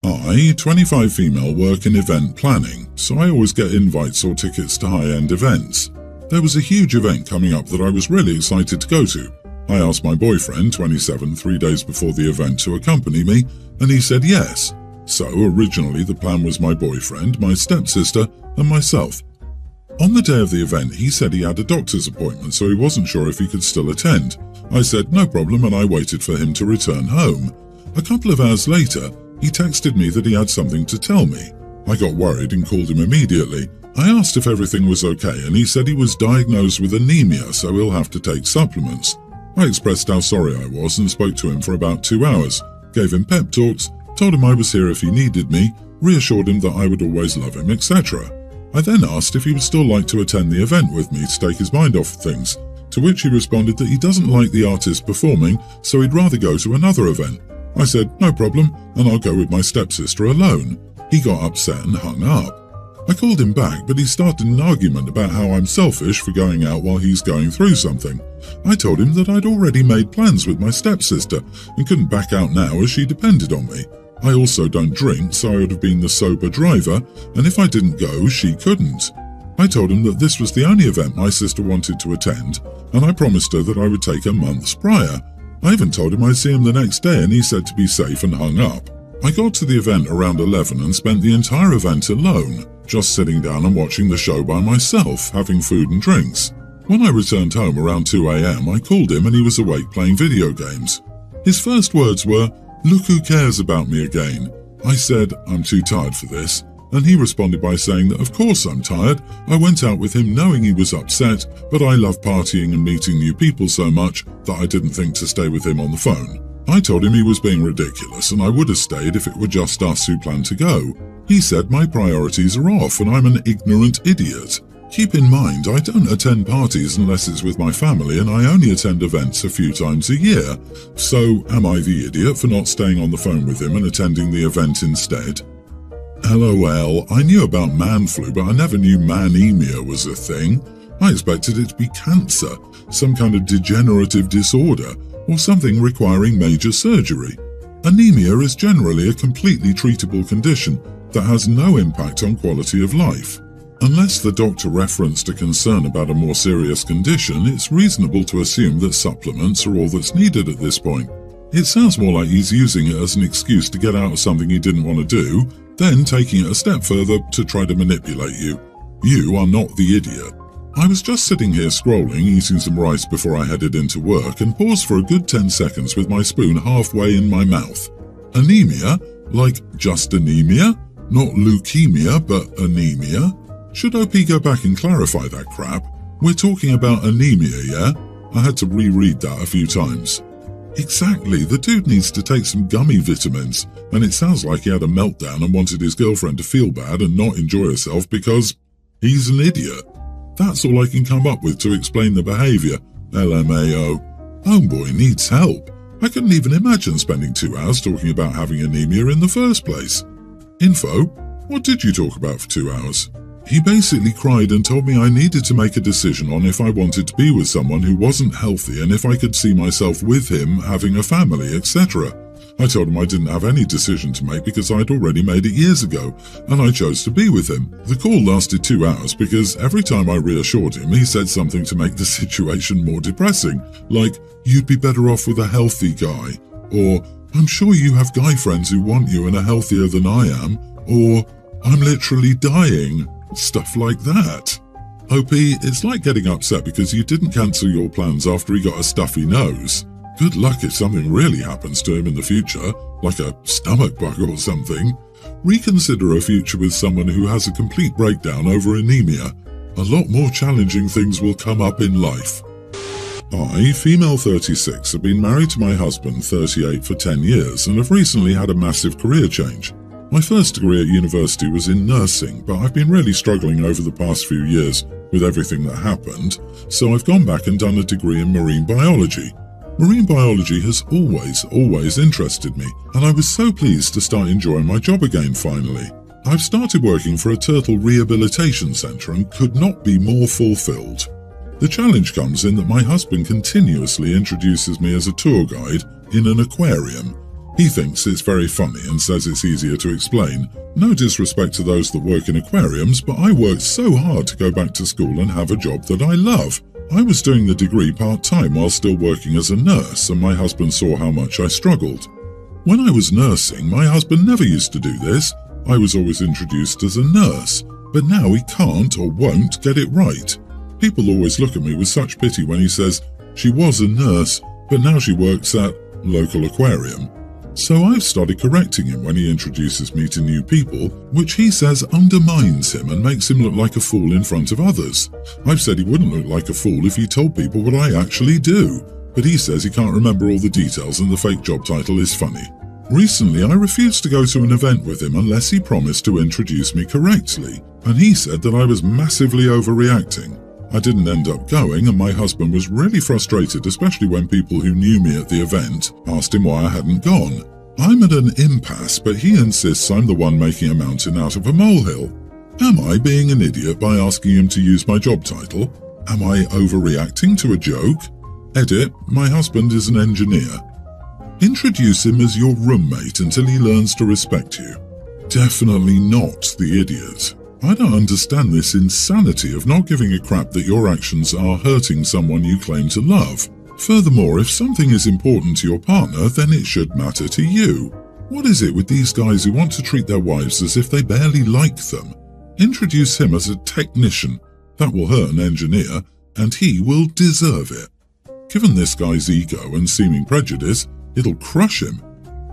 I, 25 female, work in event planning, so I always get invites or tickets to high-end events. There was a huge event coming up that I was really excited to go to. I asked my boyfriend, 27, 3 days before the event to accompany me, and he said yes. So originally the plan was my boyfriend, my stepsister, and myself. On the day of the event, he said he had a doctor's appointment, so he wasn't sure if he could still attend. I said no problem, and I waited for him to return home. A couple of hours later, he texted me that he had something to tell me. I got worried and called him immediately. I asked if everything was okay, and he said he was diagnosed with anemia, so he'll have to take supplements. I expressed how sorry I was and spoke to him for about 2 hours, gave him pep talks, told him I was here if he needed me, reassured him that I would always love him, etc. I then asked if he would still like to attend the event with me to take his mind off things, to which he responded that he doesn't like the artist performing, so he'd rather go to another event. I said, no problem, and I'll go with my stepsister alone. He got upset and hung up. I called him back, but he started an argument about how I'm selfish for going out while he's going through something. I told him that I'd already made plans with my stepsister and couldn't back out now as she depended on me. I also don't drink, so I would have been the sober driver, and if I didn't go, she couldn't. I told him that this was the only event my sister wanted to attend, and I promised her that I would take her months prior. I even told him I'd see him the next day, and he said to be safe and hung up. I got to the event around 11 and spent the entire event alone, just sitting down and watching the show by myself, having food and drinks. When I returned home around 2 a.m, I called him and he was awake playing video games. His first words were, "Look who cares about me again." I said, "I'm too tired for this," and he responded by saying that of course I'm tired. I went out with him knowing he was upset, but I love partying and meeting new people so much that I didn't think to stay with him on the phone. I told him he was being ridiculous and I would have stayed if it were just us who planned to go. He said my priorities are off and I'm an ignorant idiot. Keep in mind, I don't attend parties unless it's with my family and I only attend events a few times a year. So, am I the idiot for not staying on the phone with him and attending the event instead? LOL, I knew about man flu, but I never knew manemia was a thing. I expected it to be cancer, some kind of degenerative disorder, or something requiring major surgery. Anemia is generally a completely treatable condition that has no impact on quality of life. Unless the doctor referenced a concern about a more serious condition, it's reasonable to assume that supplements are all that's needed at this point. It sounds more like he's using it as an excuse to get out of something he didn't want to do, then taking it a step further to try to manipulate you. You are not the idiot. I was just sitting here scrolling, eating some rice before I headed into work, and paused for a good 10 seconds with my spoon halfway in my mouth. Anemia? Like just anemia? Not leukemia, but anemia? Should OP go back and clarify that crap? We're talking about anemia, yeah? I had to reread that a few times. Exactly, the dude needs to take some gummy vitamins, and it sounds like he had a meltdown and wanted his girlfriend to feel bad and not enjoy herself because he's an idiot. That's all I can come up with to explain the behaviour. LMAO. Homeboy needs help. I couldn't even imagine spending 2 hours talking about having anemia in the first place. Info? What did you talk about for 2 hours? He basically cried and told me I needed to make a decision on if I wanted to be with someone who wasn't healthy and if I could see myself with him, having a family, etc. I told him I didn't have any decision to make because I'd already made it years ago, and I chose to be with him. The call lasted 2 hours because every time I reassured him, he said something to make the situation more depressing, like, "You'd be better off with a healthy guy," or, "I'm sure you have guy friends who want you and are healthier than I am," or, "I'm literally dying." Stuff like that. OP, it's like getting upset because you didn't cancel your plans after he got a stuffy nose. Good luck if something really happens to him in the future, like a stomach bug or something. Reconsider a future with someone who has a complete breakdown over anemia. A lot more challenging things will come up in life. I, female 36, have been married to my husband, 38, for 10 years and have recently had a massive career change. My first degree at university was in nursing, but I've been really struggling over the past few years with everything that happened, so I've gone back and done a degree in marine biology. Marine biology has always interested me, and I was so pleased to start enjoying my job again finally. I've started working for a turtle rehabilitation centre and could not be more fulfilled. The challenge comes in that my husband continuously introduces me as a tour guide in an aquarium. He thinks it's very funny and says it's easier to explain. No disrespect to those that work in aquariums, but I worked so hard to go back to school and have a job that I love. I was doing the degree part-time while still working as a nurse, and my husband saw how much I struggled. When I was nursing, my husband never used to do this. I was always introduced as a nurse, but now he can't or won't get it right. People always look at me with such pity when he says, she was a nurse, but now she works at local aquarium. So I've started correcting him when he introduces me to new people, which he says undermines him and makes him look like a fool in front of others. I've said he wouldn't look like a fool if he told people what I actually do, but he says he can't remember all the details and the fake job title is funny. Recently, I refused to go to an event with him unless he promised to introduce me correctly, and he said that I was massively overreacting. I didn't end up going, and my husband was really frustrated, especially when people who knew me at the event asked him why I hadn't gone. I'm at an impasse, but he insists I'm the one making a mountain out of a molehill. Am I being an idiot by asking him to use my job title? Am I overreacting to a joke? Edit, my husband is an engineer. Introduce him as your roommate until he learns to respect you. Definitely not the idiot. I don't understand this insanity of not giving a crap that your actions are hurting someone you claim to love. Furthermore, if something is important to your partner, then it should matter to you. What is it with these guys who want to treat their wives as if they barely like them? Introduce him as a technician. That will hurt an engineer, and he will deserve it. Given this guy's ego and seeming prejudice, it'll crush him.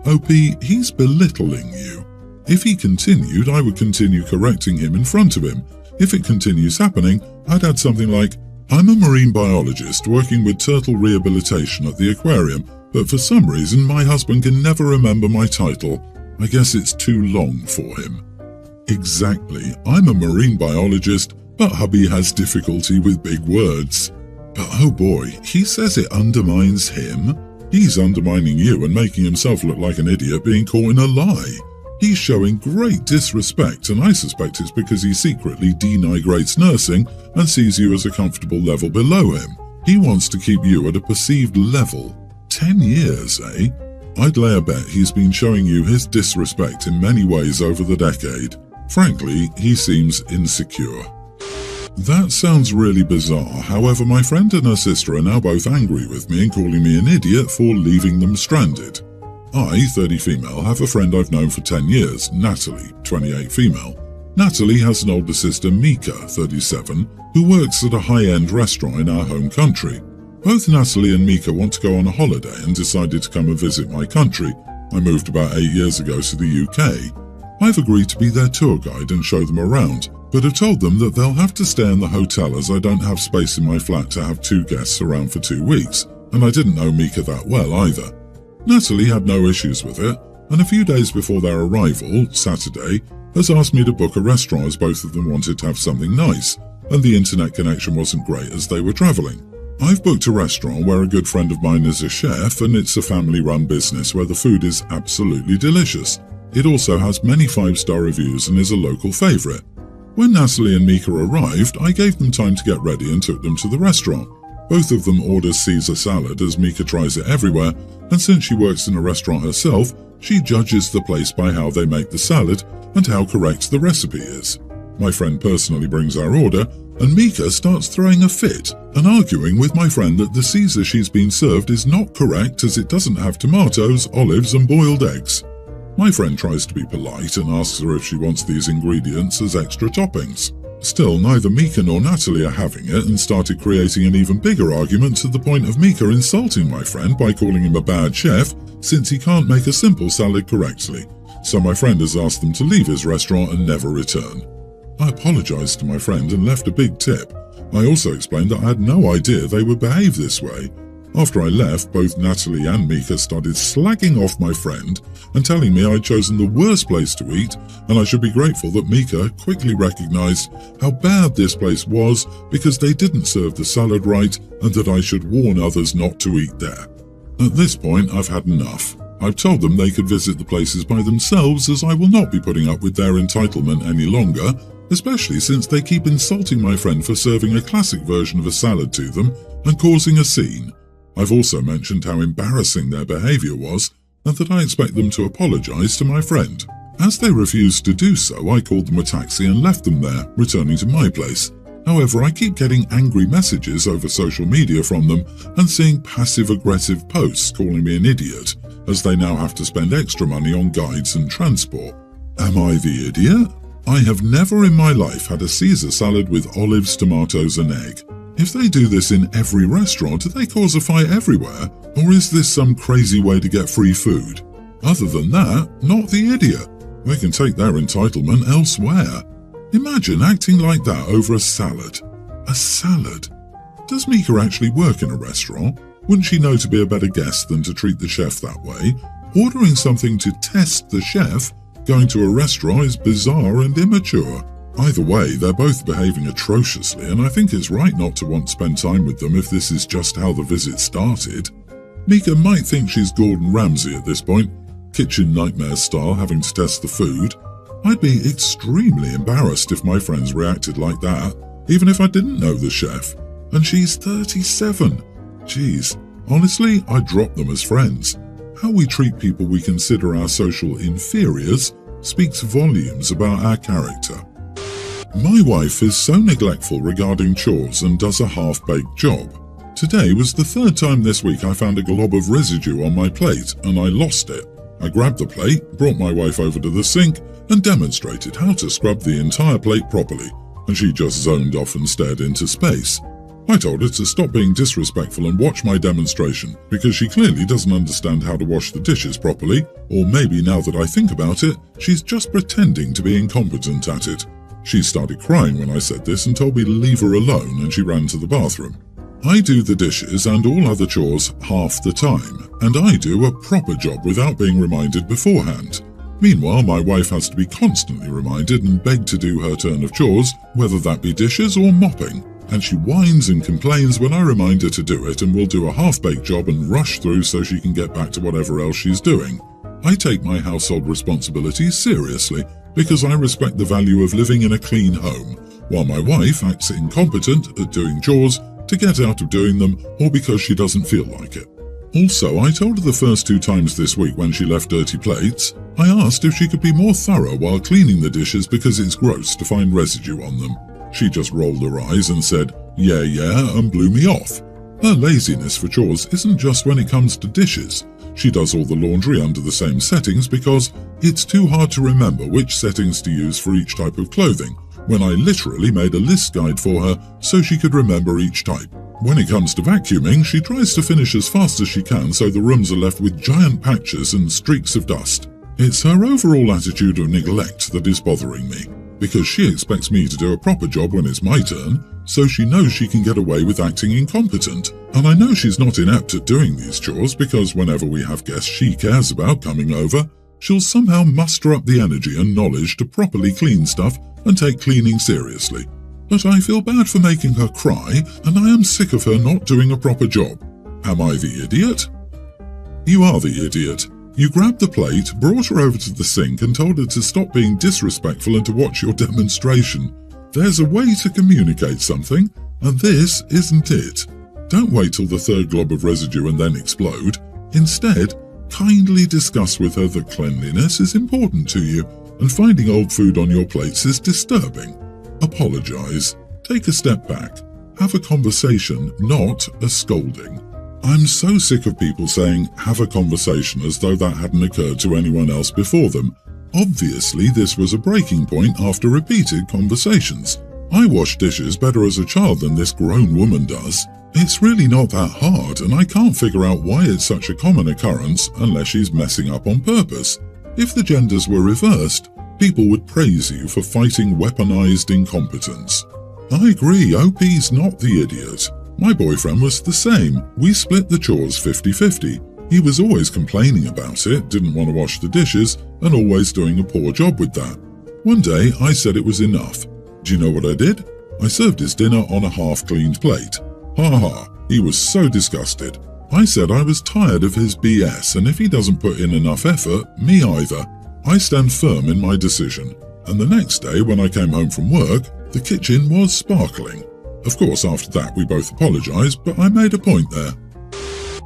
OP, he's belittling you. If he continued, I would continue correcting him in front of him. If it continues happening, I'd add something like, I'm a marine biologist working with turtle rehabilitation at the aquarium, but for some reason my husband can never remember my title. I guess it's too long for him. Exactly, I'm a marine biologist, but hubby has difficulty with big words. But oh boy, he says it undermines him. He's undermining you and making himself look like an idiot being caught in a lie. He's showing great disrespect, and I suspect it's because he secretly denigrates nursing and sees you as a comfortable level below him. He wants to keep you at a perceived level. 10 years, eh? I'd lay a bet he's been showing you his disrespect in many ways over the decade. Frankly, he seems insecure. That sounds really bizarre. However, my friend and her sister are now both angry with me and calling me an idiot for leaving them stranded. I, 30 female, have a friend I've known for 10 years, Natalie, 28 female. Natalie has an older sister, Mika, 37, who works at a high-end restaurant in our home country. Both Natalie and Mika want to go on a holiday and decided to come and visit my country. I moved about 8 years ago to the UK. I've agreed to be their tour guide and show them around, but have told them that they'll have to stay in the hotel as I don't have space in my flat to have 2 guests around for 2 weeks, and I didn't know Mika that well either. Natalie had no issues with it, and a few days before their arrival, Saturday, has asked me to book a restaurant as both of them wanted to have something nice, and the internet connection wasn't great as they were travelling. I've booked a restaurant where a good friend of mine is a chef, and it's a family-run business where the food is absolutely delicious. It also has many 5-star reviews and is a local favourite. When Natalie and Mika arrived, I gave them time to get ready and took them to the restaurant. Both of them order Caesar salad as Mika tries it everywhere, and since she works in a restaurant herself, she judges the place by how they make the salad and how correct the recipe is. My friend personally brings our order, and Mika starts throwing a fit and arguing with my friend that the Caesar she's been served is not correct as it doesn't have tomatoes, olives and boiled eggs. My friend tries to be polite and asks her if she wants these ingredients as extra toppings. Still, neither Mika nor Natalie are having it and started creating an even bigger argument to the point of Mika insulting my friend by calling him a bad chef since he can't make a simple salad correctly. So my friend has asked them to leave his restaurant and never return. I apologized to my friend and left a big tip. I also explained that I had no idea they would behave this way. After I left, both Natalie and Mika started slagging off my friend and telling me I'd chosen the worst place to eat, and I should be grateful that Mika quickly recognized how bad this place was because they didn't serve the salad right and that I should warn others not to eat there. At this point, I've had enough. I've told them they could visit the places by themselves as I will not be putting up with their entitlement any longer, especially since they keep insulting my friend for serving a classic version of a salad to them and causing a scene. I've also mentioned how embarrassing their behaviour was, and that I expect them to apologize to my friend. As they refused to do so, I called them a taxi and left them there, returning to my place. However, I keep getting angry messages over social media from them and seeing passive-aggressive posts calling me an idiot, as they now have to spend extra money on guides and transport. Am I the idiot? I have never in my life had a Caesar salad with olives, tomatoes and egg. If they do this in every restaurant, do they cause a fight everywhere? Or is this some crazy way to get free food? Other than that, not the idiot. They can take their entitlement elsewhere. Imagine acting like that over a salad. A salad? Does Mika actually work in a restaurant? Wouldn't she know to be a better guest than to treat the chef that way? Ordering something to test the chef, going to a restaurant is bizarre and immature. Either way, they're both behaving atrociously, and I think it's right not to want to spend time with them if this is just how the visit started. Mika might think she's Gordon Ramsay at this point, kitchen nightmare style, having to test the food. I'd be extremely embarrassed if my friends reacted like that, even if I didn't know the chef. And she's 37. Jeez, honestly, I'd drop them as friends. How we treat people we consider our social inferiors speaks volumes about our character. My wife is so neglectful regarding chores and does a half-baked job. Today was the third time this week I found a glob of residue on my plate and I lost it. I grabbed the plate, brought my wife over to the sink and demonstrated how to scrub the entire plate properly, and she just zoned off and stared into space. I told her to stop being disrespectful and watch my demonstration, because she clearly doesn't understand how to wash the dishes properly, or maybe now that I think about it, she's just pretending to be incompetent at it. She started crying when I said this and told me to leave her alone, and she ran to the bathroom. I do the dishes and all other chores half the time, and I do a proper job without being reminded beforehand. Meanwhile, my wife has to be constantly reminded and begged to do her turn of chores, whether that be dishes or mopping. And she whines and complains when I remind her to do it, and will do a half-baked job and rush through so she can get back to whatever else she's doing. I take my household responsibilities seriously because I respect the value of living in a clean home, while my wife acts incompetent at doing chores to get out of doing them or because she doesn't feel like it. Also, I told her the first 2 times this week when she left dirty plates, I asked if she could be more thorough while cleaning the dishes because it's gross to find residue on them. She just rolled her eyes and said, yeah, and blew me off. Her laziness for chores isn't just when it comes to dishes. She does all the laundry under the same settings because it's too hard to remember which settings to use for each type of clothing, when I literally made a list guide for her so she could remember each type. When it comes to vacuuming, she tries to finish as fast as she can so the rooms are left with giant patches and streaks of dust. It's her overall attitude of neglect that is bothering me, because she expects me to do a proper job when it's my turn, so she knows she can get away with acting incompetent. And I know she's not inept at doing these chores because whenever we have guests she cares about coming over, she'll somehow muster up the energy and knowledge to properly clean stuff and take cleaning seriously. But I feel bad for making her cry, and I am sick of her not doing a proper job. Am I the idiot? You are the idiot. You grabbed the plate, brought her over to the sink and told her to stop being disrespectful and to watch your demonstration. There's a way to communicate something, and this isn't it. Don't wait till the 3rd glob of residue and then explode. Instead, kindly discuss with her that cleanliness is important to you, and finding old food on your plates is disturbing. Apologize. Take a step back. Have a conversation, not a scolding. I'm so sick of people saying, have a conversation, as though that hadn't occurred to anyone else before them. Obviously, this was a breaking point after repeated conversations. I wash dishes better as a child than this grown woman does. It's really not that hard, and I can't figure out why it's such a common occurrence unless she's messing up on purpose. If the genders were reversed, people would praise you for fighting weaponized incompetence. I agree, OP's not the idiot. My boyfriend was the same. We split the chores 50-50. He was always complaining about it, didn't want to wash the dishes, and always doing a poor job with that. One day, I said it was enough. Do you know what I did? I served his dinner on a half-cleaned plate. Ha ha, he was so disgusted. I said I was tired of his BS, and if he doesn't put in enough effort, me either. I stand firm in my decision, and the next day when I came home from work, the kitchen was sparkling. Of course, after that we both apologized, but I made a point there.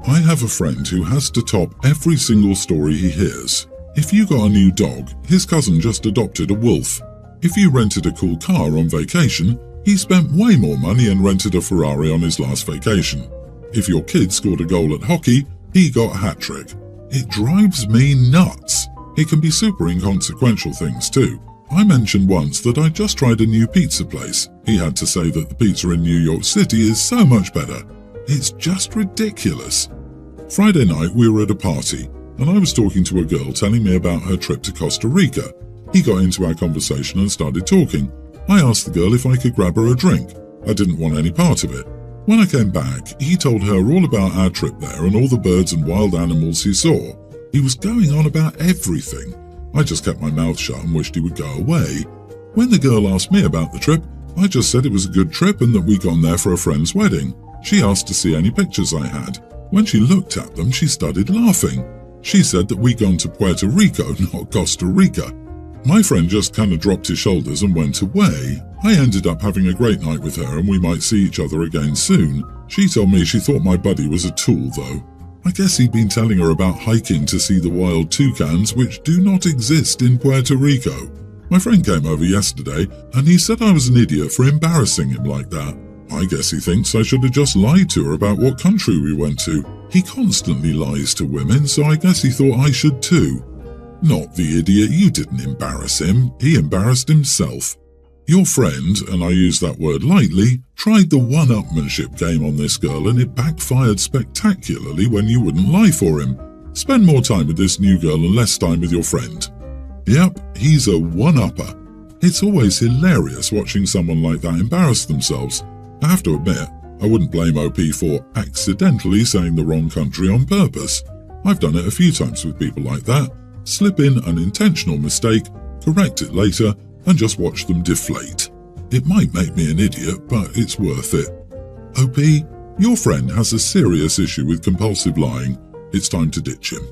I have a friend who has to top every single story he hears. If you got a new dog, his cousin just adopted a wolf. If you rented a cool car on vacation, he spent way more money and rented a Ferrari on his last vacation. If your kid scored a goal at hockey, he got a hat trick. It drives me nuts. It can be super inconsequential things too. I mentioned once that I just tried a new pizza place. He had to say that the pizza in New York City is so much better. It's just ridiculous. Friday night we were at a party, and I was talking to a girl telling me about her trip to Costa Rica. He got into our conversation and started talking. I asked the girl if I could grab her a drink. I didn't want any part of it. When I came back, he told her all about our trip there and all the birds and wild animals he saw. He was going on about everything. I just kept my mouth shut and wished he would go away. When the girl asked me about the trip, I just said it was a good trip and that we'd gone there for a friend's wedding. She asked to see any pictures I had. When she looked at them, she started laughing. She said that we'd gone to Puerto Rico, not Costa Rica. My friend just kind of dropped his shoulders and went away. I ended up having a great night with her and we might see each other again soon. She told me she thought my buddy was a tool though. I guess he'd been telling her about hiking to see the wild toucans which do not exist in Puerto Rico. My friend came over yesterday and he said I was an idiot for embarrassing him like that. I guess he thinks I should have just lied to her about what country we went to. He constantly lies to women, so I guess he thought I should too. Not the idiot, you didn't embarrass him. He embarrassed himself. Your friend, and I use that word lightly, tried the one-upmanship game on this girl and it backfired spectacularly when you wouldn't lie for him. Spend more time with this new girl and less time with your friend. Yep, he's a one-upper. It's always hilarious watching someone like that embarrass themselves. I have to admit, I wouldn't blame OP for accidentally saying the wrong country on purpose. I've done it a few times with people like that. Slip in an intentional mistake, correct it later, and just watch them deflate. It might make me an idiot, but it's worth it. OP, your friend has a serious issue with compulsive lying. It's time to ditch him.